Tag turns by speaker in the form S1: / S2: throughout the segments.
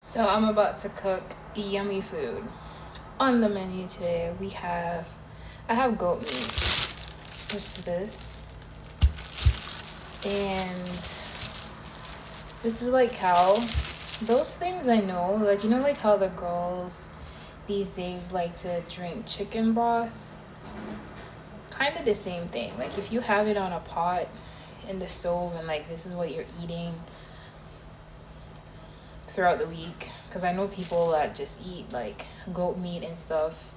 S1: So I'm about to cook yummy food. On the menu today I have goat meat, which is this. And this is like how those things I know, like like how the girls these days like to drink chicken broth? Kind of the same thing. Like if you have it on a pot in the stove and like this is what you're eating throughout the week, because I know people that just eat like goat meat and stuff,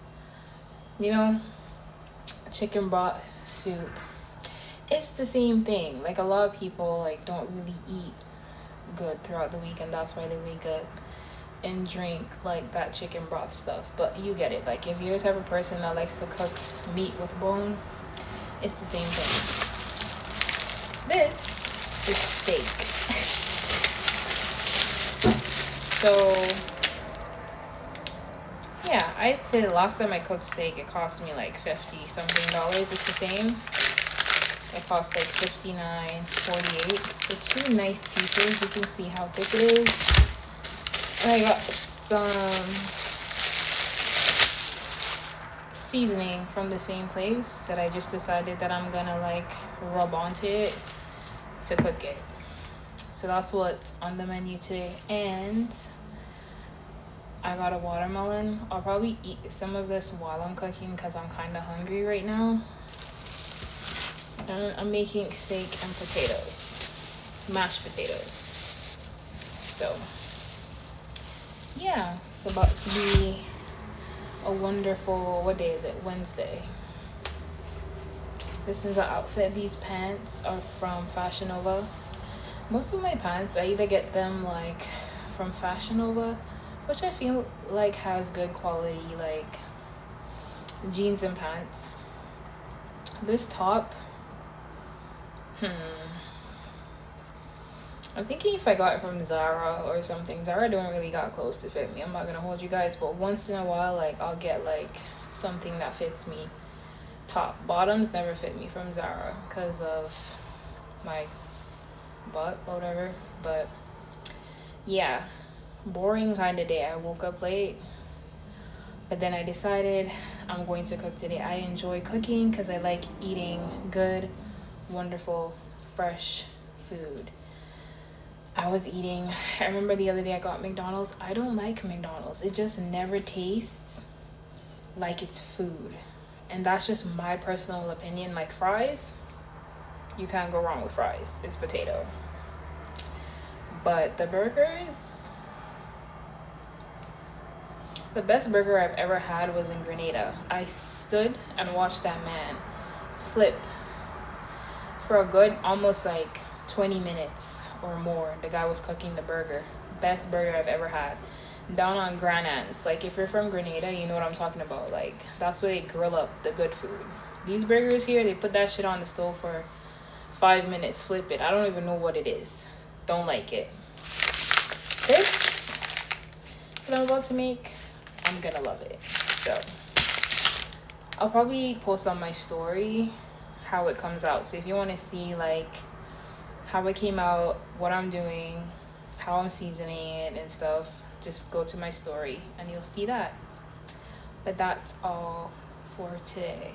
S1: you know, chicken broth soup. It's the same thing. Like a lot of people like don't really eat good throughout the week, and that's why they wake up and drink like that chicken broth stuff. But you get it. Like if you're the type of person that likes to cook meat with bone, it's the same thing. This is steak. So yeah, I'd say the last time I cooked steak, it cost me like 50 something dollars. It's the same. It cost like 59.48 for two nice pieces. You can see how thick it is. And I got some seasoning from the same place that I just decided that I'm gonna like rub onto it to cook it. So that's what's on the menu today. And I got a watermelon. I'll probably eat some of this while I'm cooking because I'm kind of hungry right now. And I'm making steak and potatoes, mashed potatoes. So yeah, it's about to be a wonderful, what day is it? Wednesday. This is the outfit. These pants are from Fashion Nova. Most of my pants, I either get them like from Fashion Nova, which I feel like has good quality, like jeans and pants. This top, I'm thinking if I got it from Zara or something. Zara don't really got clothes to fit me. I'm not gonna hold you guys, but once in a while, like I'll get like something that fits me. Top bottoms never fit me from Zara because of my butt or whatever. But yeah, boring kind of day. I woke up late, but then I decided I'm going to cook today. I enjoy cooking because I like eating good, wonderful, fresh food. I remember the other day I got McDonald's. I don't like McDonald's. It just never tastes like it's food. And that's just my personal opinion. Like fries, you can't go wrong with fries. It's potato. But the burgers, the best burger I've ever had was in Grenada. I stood and watched that man flip for a good almost like 20 minutes or more. The guy was cooking the burger. Best burger I've ever had. Down on Grand Anse. Like if you're from Grenada, you know what I'm talking about. Like that's where they grill up the good food. These burgers here, they put that shit on the stove for 5 minutes, flip it. I don't even know what it is. Don't like it. This that I'm about to make, I'm gonna love it. So I'll probably post on my story how it comes out. So if you want to see like how it came out, what I'm doing, how I'm seasoning it and stuff, just go to my story and you'll see that. But that's all for today.